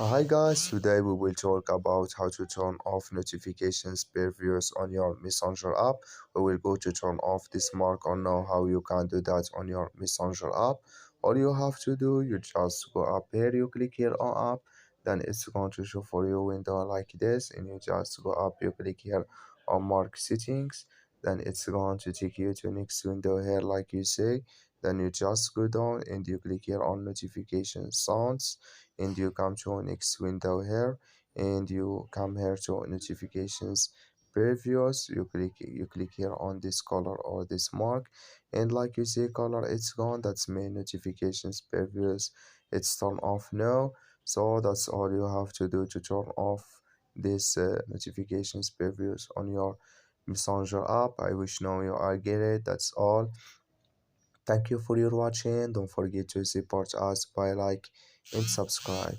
Hi guys, today we will talk about how to turn off notifications previews on your Messenger app. We will go to turn off this mark or know how you can do that on your Messenger app. All you have to do, you just go up here, you click here on app, then it's going to show for you a window like this, and you just go up, you click here on mark settings, then it's going to take you to next window here like you say. Then you just go down and you click here on notification sounds and you come to next window here and you come here to notifications previews. You click here on this color or this mark, and like you see color it's gone, that's main notifications previews, it's turned off now. So that's all you have to do to turn off this notifications previews on your Messenger app. I wish now you are get it. That's all. Thank you for your watching. Don't forget to support us by like and subscribe.